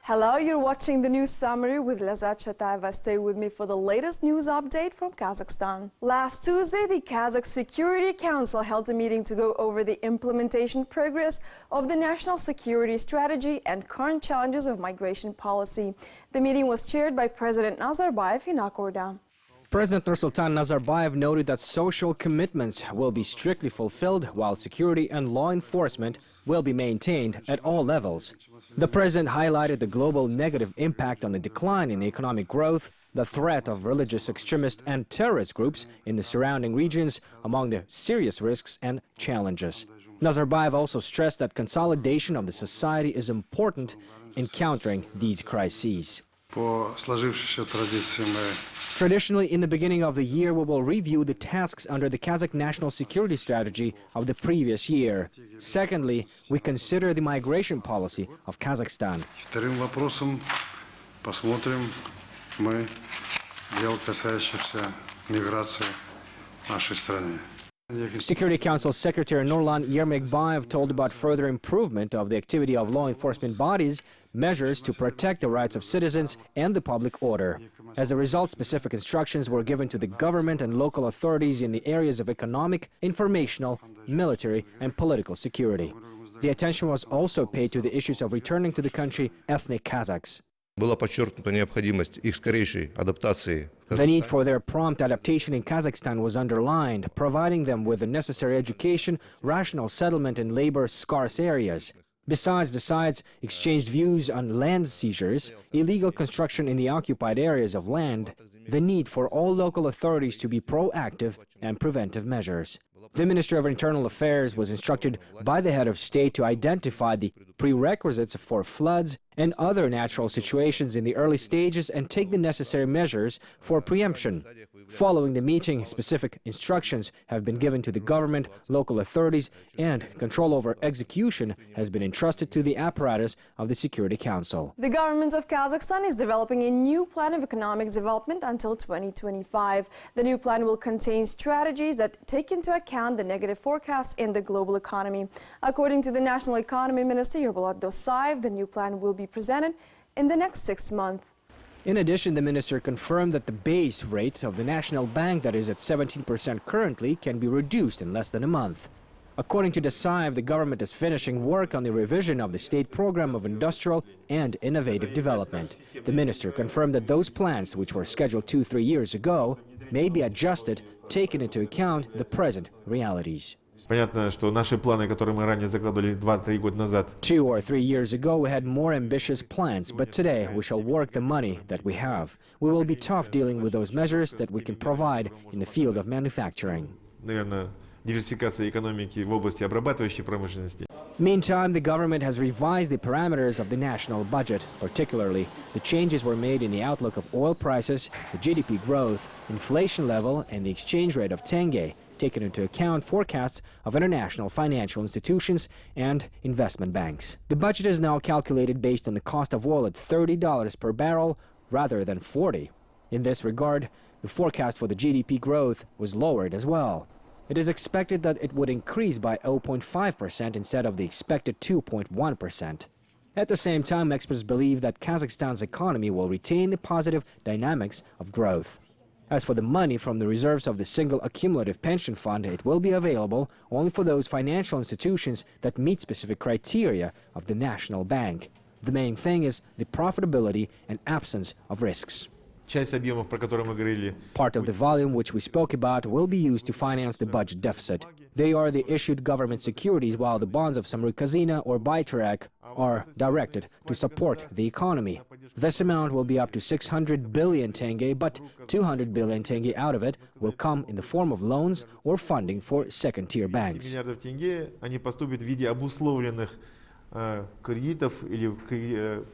Hello, you're watching the news summary with Lazat Chataeva. Stay with me for the latest news update from Kazakhstan. Last Tuesday, the Kazakh Security Council held a meeting to go over the implementation progress of the national security strategy and current challenges of migration policy. The meeting was chaired by President Nazarbayev in Akorda. President Nazarbayev noted that social commitments will be strictly fulfilled while security and law enforcement will be maintained at all levels. The president highlighted the global negative impact on the decline in economic growth, the threat of religious extremist and terrorist groups in the surrounding regions among the serious risks and challenges. Nazarbayev also stressed that consolidation of the society is important in countering these crises. Traditionally, in the beginning of the year, we will review the tasks under the Kazakh national security strategy of the previous year. Secondly, we consider the migration policy of Kazakhstan. Вторым вопросом посмотрим мы дел, касающихся миграции в нашей стране. Security Council Secretary Nurlan Yermekbayev told about further improvement of the activity of law enforcement bodies, measures to protect the rights of citizens and the public order. As a result, specific instructions were given to the government and local authorities in the areas of economic, informational, military and political security. The attention was also paid to the issues of returning to the country ethnic Kazakhs. Была подчеркнута необходимость их скорейшей адаптации. The need for their prompt adaptation in Kazakhstan was underlined, providing them with the necessary education, rational settlement in labor-scarce areas. Besides, the sides exchanged views on land seizures, illegal construction in the occupied areas of land, the need for all local authorities to be proactive and preventive measures. The Ministry of Internal Affairs was instructed by the head of state to identify the prerequisites for floods and other natural situations in the early stages and take the necessary measures for preemption. Following the meeting, specific instructions have been given to the government, local authorities, and control over execution has been entrusted to the apparatus of the Security Council. The government of Kazakhstan is developing a new plan of economic development until 2025. The new plan will contain strategies that take into account the negative forecasts in the global economy. According to the National Economy Minister Joly, the new plan will be presented in the next 6 months. In addition, the minister confirmed that the base rate of the National Bank, that is at 17% currently, can be reduced in less than a month. According to Dosaev, the government is finishing work on the revision of the state program of industrial and innovative development. The minister confirmed that those plans, which were scheduled 2-3 years ago, may be adjusted, taking into account the present realities. Понятно, что наши планы, которые мы ранее закладывали 2-3 года назад. 2 or 3 years ago, we had more ambitious plans, but today we shall work the money that we have. We will be tough dealing with those measures that we can provide in the field of manufacturing. Наверное, диверсификация экономики в области обрабатывающей промышленности. Meantime, the government has revised the parameters of the national budget. Particularly, the changes were made in the outlook of oil prices, the GDP growth, inflation level, and the exchange rate of tenge, taken into account forecasts of international financial institutions and investment banks. The budget is now calculated based on the cost of oil at $30 per barrel rather than $40. In this regard, the forecast for the GDP growth was lowered as well. It is expected that it would increase by 0.5% instead of the expected 2.1%. At the same time, experts believe that Kazakhstan's economy will retain the positive dynamics of growth. As for the money from the reserves of the single accumulative pension fund, it will be available only for those financial institutions that meet specific criteria of the National Bank. The main thing is the profitability and absence of risks. Часть объемов, про которые мы говорили. Part of the volume which we spoke about will be used to finance the budget deficit. They are the issued government securities, while the bonds of Samruk-Kazyna or Bayterak are directed to support the economy. This amount will be up to 600 billion tenge, but 200 billion tenge out of it will come in the form of loans or funding for second-tier banks. Миллиардов тенге, они поступят в виде обусловленных кредитов или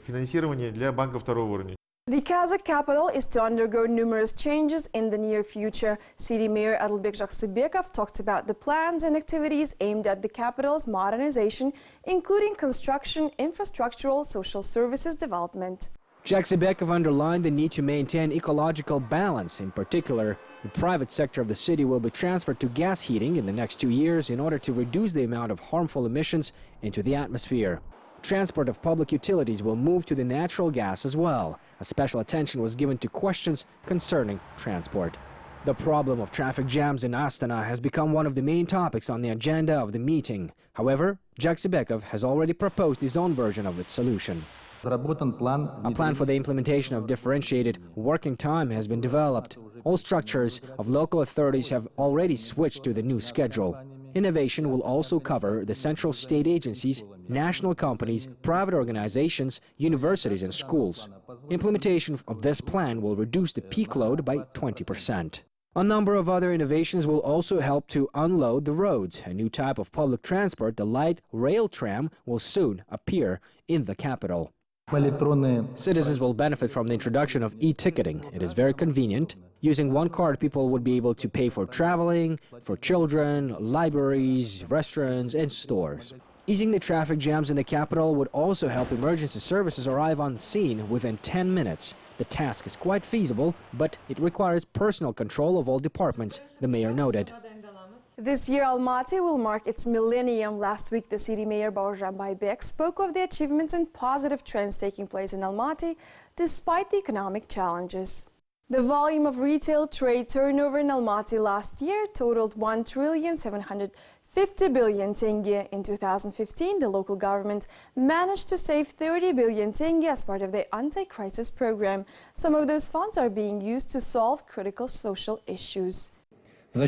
финансирования для банков второго уровня. The Kazakh capital is to undergo numerous changes in the near future. City Mayor Adilbek Jaksybekov talked about the plans and activities aimed at the capital's modernization, including construction, infrastructural, social services development. Jaksybekov underlined the need to maintain ecological balance. In particular, the private sector of the city will be transferred to gas heating in the next 2 years in order to reduce the amount of harmful emissions into the atmosphere. Transport of public utilities will move to the natural gas as well. A special attention was given to questions concerning transport. The problem of traffic jams in Astana has become one of the main topics on the agenda of the meeting. However, Jibek has already proposed his own version of its solution. A plan for the implementation of differentiated working time has been developed. All structures of local authorities have already switched to the new schedule. Innovation will also cover the central state agencies, national companies, private organizations, universities and schools. Implementation of this plan will reduce the peak load by 20%. A number of other innovations will also help to unload the roads. A new type of public transport, the light rail tram, will soon appear in the capital. Citizens will benefit from the introduction of e-ticketing. It is very convenient. Using one card, people would be able to pay for traveling, for children, libraries, restaurants, and stores. Easing the traffic jams in the capital would also help emergency services arrive on scene within 10 minutes. The task is quite feasible, but it requires personal control of all departments, the mayor noted. This year, Almaty will mark its millennium. Last week, the city mayor Jibek spoke of the achievements and positive trends taking place in Almaty despite the economic challenges. The volume of retail trade turnover in Almaty last year totaled 1,750 billion tenge. In 2015, the local government managed to save 30 billion tenge as part of the anti-crisis program. Some of those funds are being used to solve critical social issues. The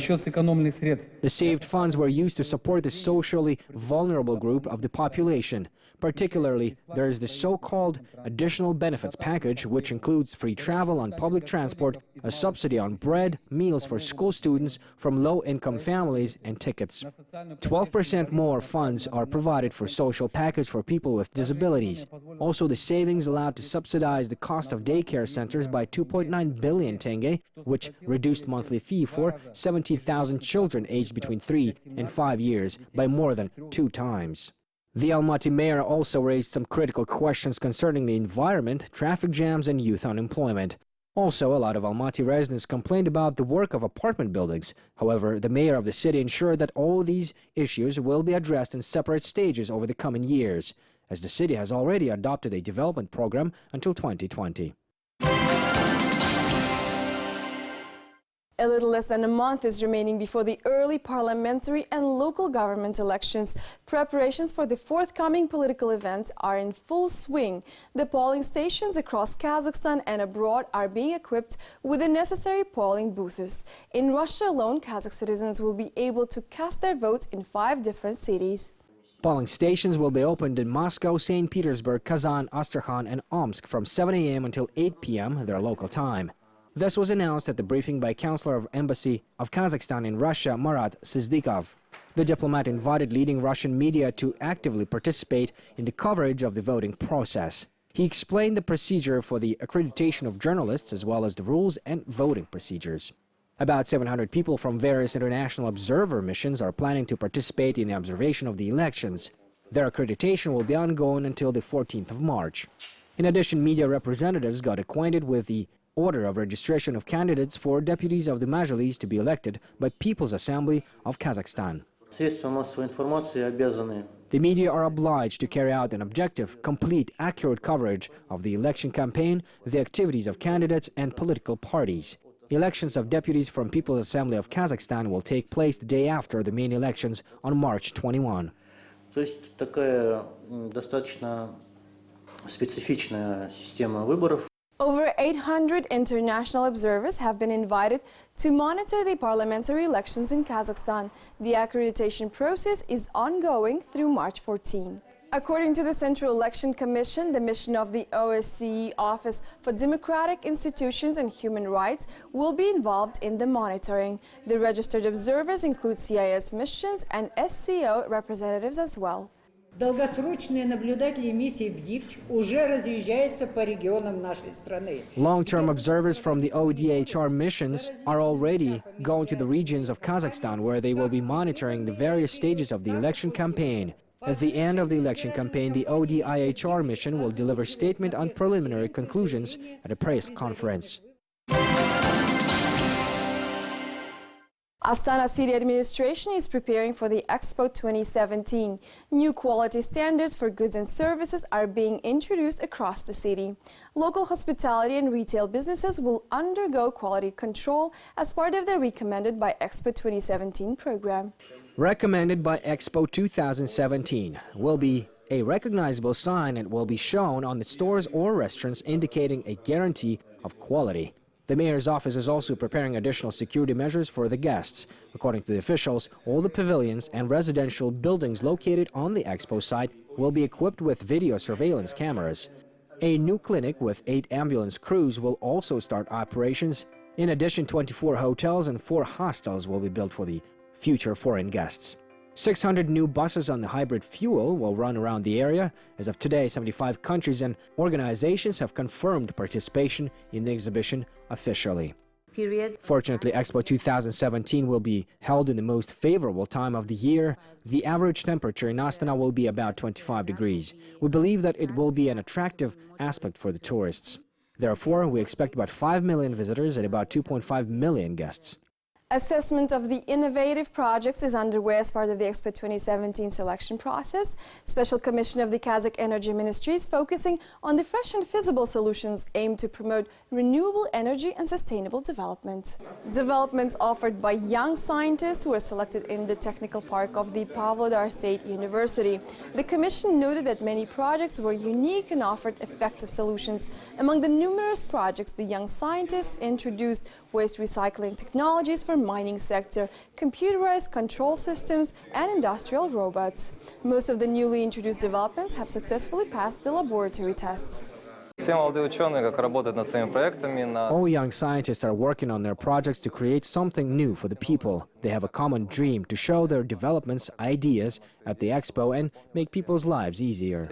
saved funds were used to support the socially vulnerable group of the population. Particularly, there is the so-called additional benefits package, which includes free travel on public transport, a subsidy on bread, meals for school students from low-income families, and tickets. 12% more funds are provided for social package for people with disabilities. Also, the savings allowed to subsidize the cost of daycare centers by 2.9 billion tenge, which reduced monthly fee for 70,000 children aged between 3 and 5 years by more than 2 times. The Almaty mayor also raised some critical questions concerning the environment, traffic jams and youth unemployment. Also, a lot of Almaty residents complained about the work of apartment buildings. However, the mayor of the city ensured that all these issues will be addressed in separate stages over the coming years, as the city has already adopted a development program until 2020. A little less than a month is remaining before the early parliamentary and local government elections. Preparations for the forthcoming political events are in full swing. The polling stations across Kazakhstan and abroad are being equipped with the necessary polling booths. In Russia alone, Kazakh citizens will be able to cast their votes in 5 different cities. Polling stations will be opened in Moscow, St. Petersburg, Kazan, Astrakhan and Omsk from 7 a.m. until 8 p.m. their local time. This was announced at the briefing by Counselor of Embassy of Kazakhstan in Russia, Marat Sizdikov. The diplomat invited leading Russian media to actively participate in the coverage of the voting process. He explained the procedure for the accreditation of journalists as well as the rules and voting procedures. About 700 people from various international observer missions are planning to participate in the observation of the elections. Their accreditation will be ongoing until the 14th of March. In addition, media representatives got acquainted with the order of registration of candidates for deputies of the Majlis to be elected by People's Assembly of Kazakhstan. The media are obliged to carry out an objective, complete, accurate coverage of the election campaign, the activities of candidates and political parties. Elections of deputies from People's Assembly of Kazakhstan will take place the day after the main elections on March 21. То есть такая достаточно специфичная система выборов. Over 800 international observers have been invited to monitor the parliamentary elections in Kazakhstan. The accreditation process is ongoing through March 14. According to the Central Election Commission, the mission of the OSCE Office for Democratic Institutions and Human Rights will be involved in the monitoring. The registered observers include CIS missions and SCO representatives as well. Долгосрочные наблюдатели миссии БДИПЧ уже разъезжаются по регионам нашей страны. Long-term observers from the ODHR missions are already going to the regions of Kazakhstan where they will be monitoring the various stages of the election campaign. At the end of the election campaign, the ODIHR mission will deliver a statement on preliminary conclusions at a press conference. Astana City Administration is preparing for the Expo 2017. New quality standards for goods and services are being introduced across the city. Local hospitality and retail businesses will undergo quality control as part of the Recommended by Expo 2017 program. Recommended by Expo 2017 will be a recognizable sign and will be shown on the stores or restaurants indicating a guarantee of quality. The mayor's office is also preparing additional security measures for the guests. According to the officials, all the pavilions and residential buildings located on the expo site will be equipped with video surveillance cameras. A new clinic with 8 ambulance crews will also start operations. In addition, 24 hotels and 4 hostels will be built for the future foreign guests. 600 new buses on the hybrid fuel will run around the area. As of today, 75 countries and organizations have confirmed participation in the exhibition officially. Fortunately, Expo 2017 will be held in the most favorable time of the year. The average temperature in Astana will be about 25 degrees. We believe that it will be an attractive aspect for the tourists. Therefore, we expect about 5 million visitors and about 2.5 million guests. Assessment of the innovative projects is underway as part of the Expo 2017 selection process. Special Commission of the Kazakh Energy Ministry is focusing on the fresh and feasible solutions aimed to promote renewable energy and sustainable development. Developments offered by young scientists were selected in the technical park of the Pavlodar State University. The Commission noted that many projects were unique and offered effective solutions. Among the numerous projects, the young scientists introduced waste recycling technologies for mining sector, computerized control systems, and industrial robots. Most of the newly introduced developments have successfully passed the laboratory tests. All young scientists are working on their projects to create something new for the people. They have a common dream to show their developments, ideas at the expo and make people's lives easier.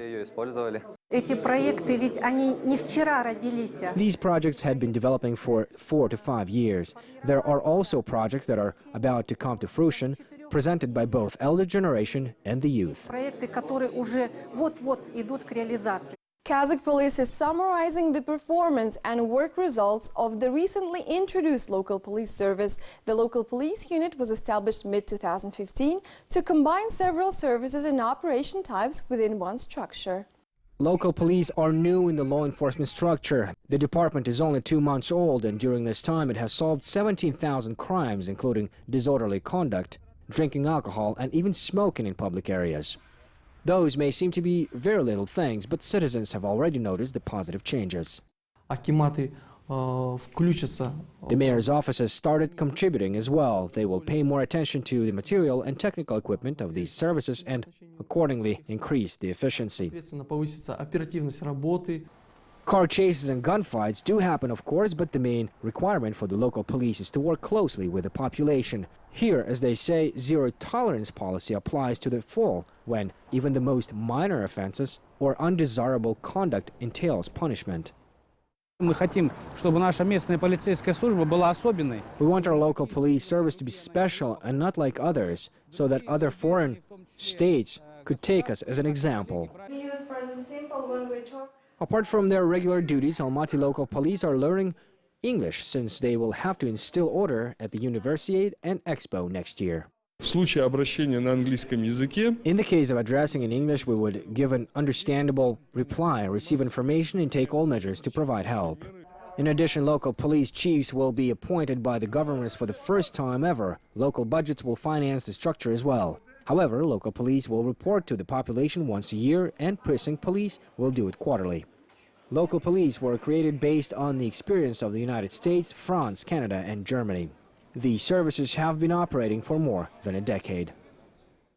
These projects had been developing for 4 to 5 years. There are also projects that are about to come to fruition, presented by both elder generation and the youth. Kazakh police is summarizing the performance and work results of the recently introduced local police service. The local police unit was established mid-2015 to combine several services and operation types within one structure. Local police are new in the law enforcement structure. The department is only 2 months old, and during this time it has solved 17,000 crimes, including disorderly conduct, drinking alcohol, and even smoking in public areas. Those may seem to be very little things, but citizens have already noticed the positive changes. The mayor's office has started contributing as well. They will pay more attention to the material and technical equipment of these services and accordingly increase the efficiency. Car chases and gunfights do happen, of course, but the main requirement for the local police is to work closely with the population. Here, as they say, zero-tolerance policy applies to the full when even the most minor offenses or undesirable conduct entails punishment. We want our local police service to be special and not like others, so that other foreign states could take us as an example. Apart from their regular duties, Almaty local police are learning English, since they will have to instill order at the Universiade and Expo next year. In the case of addressing in English, we would give an understandable reply, receive information, and take all measures to provide help. In addition, local police chiefs will be appointed by the governments for the first time ever. Local budgets will finance the structure as well. However, local police will report to the population once a year, and precinct police will do it quarterly. Local police were created based on the experience of the United States, France, Canada, and Germany. These services have been operating for more than a decade.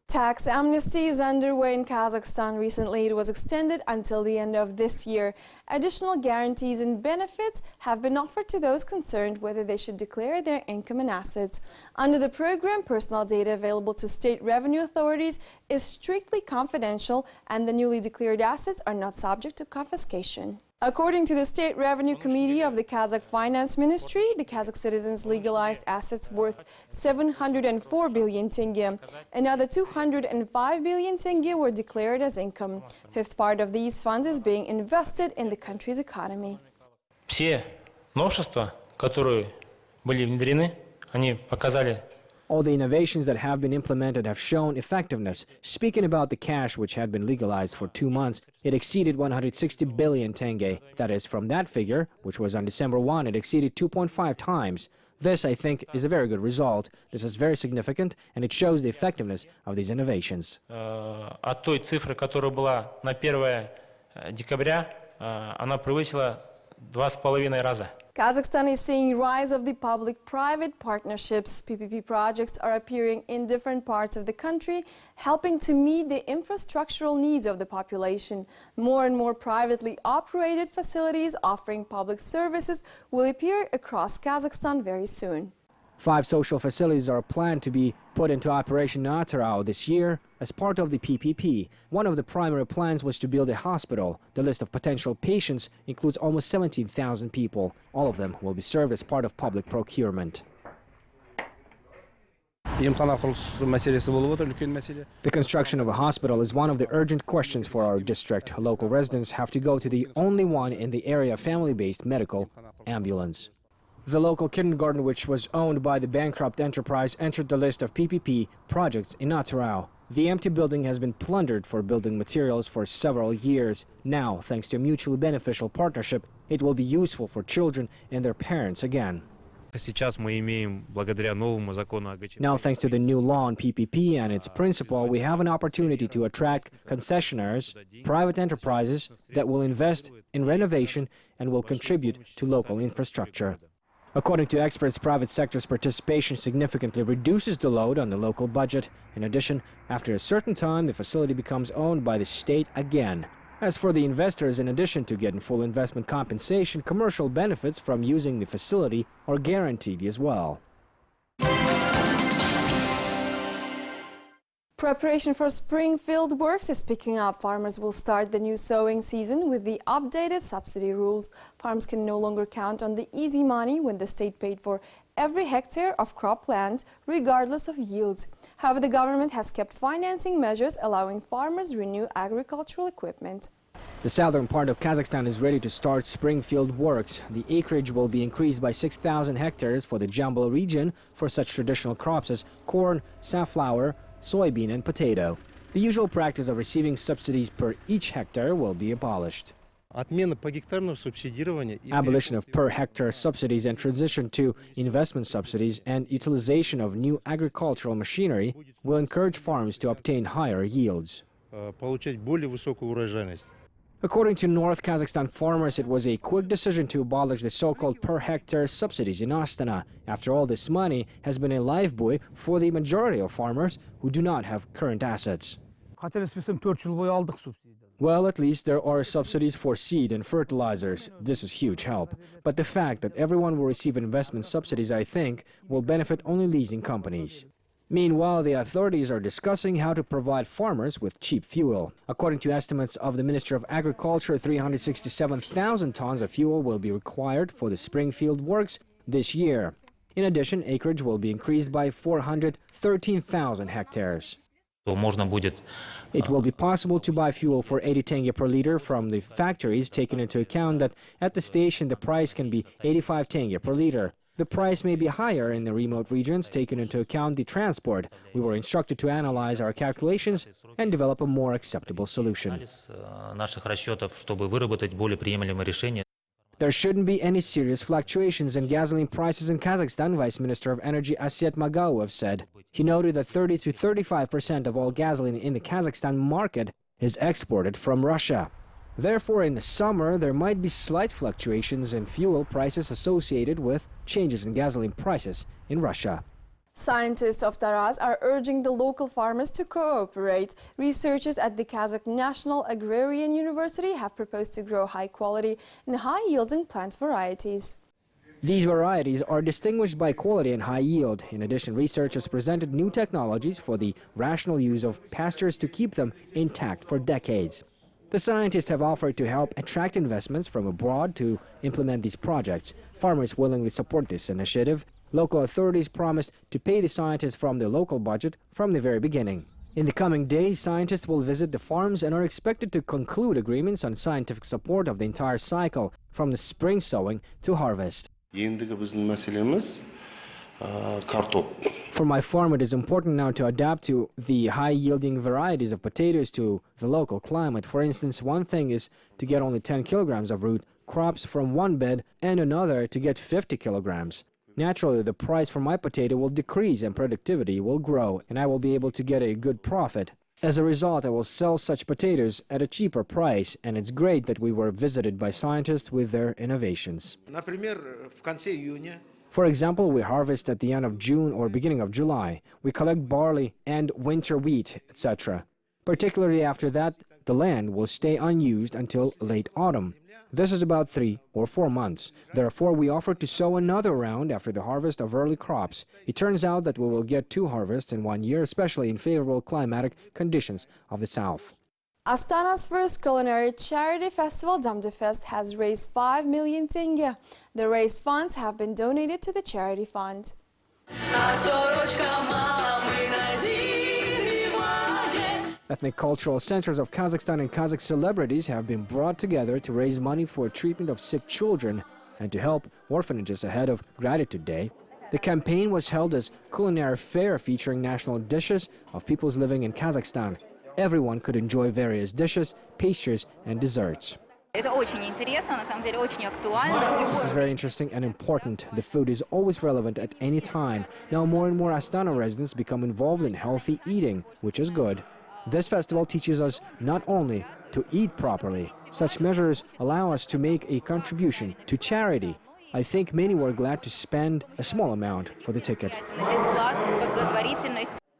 Tax amnesty is underway in Kazakhstan. Recently, it was extended until the end of this year. Additional guarantees and benefits have been offered to those concerned whether they should declare their income and assets. Under the program, personal data available to state revenue authorities is strictly confidential, and the newly declared assets are not subject to confiscation. According to the State Revenue Committee of the Kazakh Finance Ministry, the Kazakh citizens' legalized assets worth 704 billion tenge. Another 205 billion tenge were declared as income. Fifth part of these funds is being invested in the country's economy. Все новшества, которые были внедрены, они показали All the innovations that have been implemented have shown effectiveness. Speaking about the cash which had been legalized for 2 months, it exceeded 160 billion tenge. That is, from that figure, which was on December 1, it exceeded 2.5 times. This, I think, is a very good result. This is very significant, and it shows the effectiveness of these innovations. От той цифры, которая была на 1 декабря, она превысила 2,5 раза. Kazakhstan is seeing rise of the public-private partnerships. PPP projects are appearing in different parts of the country, helping to meet the infrastructural needs of the population. More and more privately operated facilities offering public services will appear across Kazakhstan very soon. 5 social facilities are planned to be put into operation in Akorda this year as part of the PPP. One of the primary plans was to build a hospital. The list of potential patients includes almost 17,000 people. All of them will be served as part of public procurement. The construction of a hospital is one of the urgent questions for our district. Local residents have to go to the only one in the area family-based medical ambulance. The local kindergarten, which was owned by the bankrupt enterprise, entered the list of PPP projects in Akorda. The empty building has been plundered for building materials for several years. Now, thanks to a mutually beneficial partnership, it will be useful for children and their parents again. Now, thanks to the new law on PPP and its principle, we have an opportunity to attract concessionaires, private enterprises that will invest in renovation and will contribute to local infrastructure. According to experts, private sector's participation significantly reduces the load on the local budget. In addition, after a certain time, the facility becomes owned by the state again. As for the investors, in addition to getting full investment compensation, commercial benefits from using the facility are guaranteed as well. Preparation for spring field works is picking up. Farmers will start the new sowing season with the updated subsidy rules. Farms can no longer count on the easy money when the state paid for every hectare of crop plant, regardless of yields. However, the government has kept financing measures allowing farmers renew agricultural equipment. The southern part of Kazakhstan is ready to start spring field works. The acreage will be increased by 6,000 hectares for the Jambal region for such traditional crops as corn, safflower, soybean and potato. The usual practice of receiving subsidies per each hectare will be abolished. Abolition of per hectare subsidies and transition to investment subsidies and utilization of new agricultural machinery will encourage farms to obtain higher yields. According to North Kazakhstan farmers, it was a quick decision to abolish the so-called per hectare subsidies in Astana. After all, this money has been a lifebuoy for the majority of farmers who do not have current assets. Well, at least there are subsidies for seed and fertilizers. This is huge help. But the fact that everyone will receive investment subsidies, I think, will benefit only leasing companies. Meanwhile, the authorities are discussing how to provide farmers with cheap fuel. According to estimates of the Ministry of Agriculture, 367,000 tons of fuel will be required for the spring field works this year. In addition, acreage will be increased by 413,000 hectares. It will be possible to buy fuel for 80 tenge per liter from the factories, taking into account that at the station the price can be 85 tenge per liter. The price may be higher in the remote regions, taking into account the transport. We were instructed to analyze our calculations and develop a more acceptable solution. There shouldn't be any serious fluctuations in gasoline prices in Kazakhstan, Vice Minister of Energy Aset Magaev said. He noted that 30 to 35% of all gasoline in the Kazakhstan market is exported from Russia. Therefore, in the summer, there might be slight fluctuations in fuel prices associated with changes in gasoline prices in Russia. Scientists of Taraz are urging the local farmers to cooperate. Researchers at the Kazakh National Agrarian University have proposed to grow high-quality and high-yielding plant varieties. These varieties are distinguished by quality and high yield. In addition, researchers presented new technologies for the rational use of pastures to keep them intact for decades. The scientists have offered to help attract investments from abroad to implement these projects. Farmers willingly support this initiative. Local authorities promised to pay the scientists from their local budget from the very beginning. In the coming days, scientists will visit the farms and are expected to conclude agreements on scientific support of the entire cycle, from the spring sowing to harvest. картоп. For my farm, it is important now to adapt to the high-yielding varieties of potatoes to the local climate. For instance, one thing is to get only 10 kilograms of root crops from one bed and another to get 50 kilograms. Naturally, the price for my potato will decrease and productivity will grow, and I will be able to get a good profit. As a result, I will sell such potatoes at a cheaper price, and it's great that we were visited by scientists with their innovations. Например, в конце июня For example, we harvest at the end of June or beginning of July. We collect barley and winter wheat, etc. Particularly after that, the land will stay unused until late autumn. This is about 3 or 4 months. Therefore, we offer to sow another round after the harvest of early crops. It turns out that we will get 2 harvests in 1 year, especially in favorable climatic conditions of the south. Astana's first culinary charity festival, Damdefest, has raised 5 million tenge. The raised funds have been donated to the charity fund. Ethnic cultural centers of Kazakhstan and Kazakh celebrities have been brought together to raise money for treatment of sick children and to help orphanages ahead of Gratitude Day. The campaign was held as culinary fair featuring national dishes of peoples living in Kazakhstan. Everyone could enjoy various dishes, pastries, and desserts. Это очень интересно, на самом деле очень актуально. This is very interesting and important. The food is always relevant at any time. Now more and more Astana residents become involved in healthy eating, which is good. This festival teaches us not only to eat properly. Such measures allow us to make a contribution to charity. I think many were glad to spend a small amount for the ticket.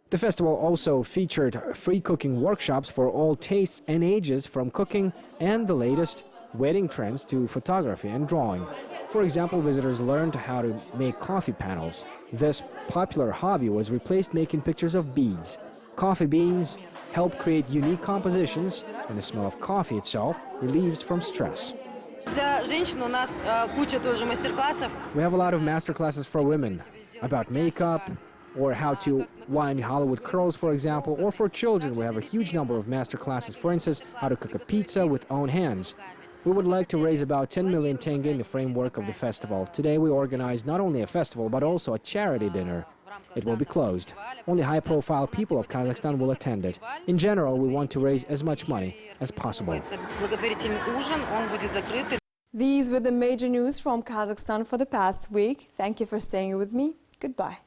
The festival also featured free cooking workshops for all tastes and ages, from cooking and the latest wedding trends to photography and drawing. For example, visitors learned how to make coffee panels. This popular hobby was replaced making pictures of beads. Coffee beans help create unique compositions, and the smell of coffee itself relieves from stress. We have a lot of master classes for women about makeup, or how to wind Hollywood curls, for example, or for children we have a huge number of master classes. For instance, how to cook a pizza with own hands. We would like to raise about 10 million tenge in the framework of the festival. Today we organize not only a festival but also a charity dinner. It will be closed. Only high-profile people of Kazakhstan will attend it. In general, we want to raise as much money as possible. These were the major news from Kazakhstan for the past week. Thank you for staying with me. Goodbye.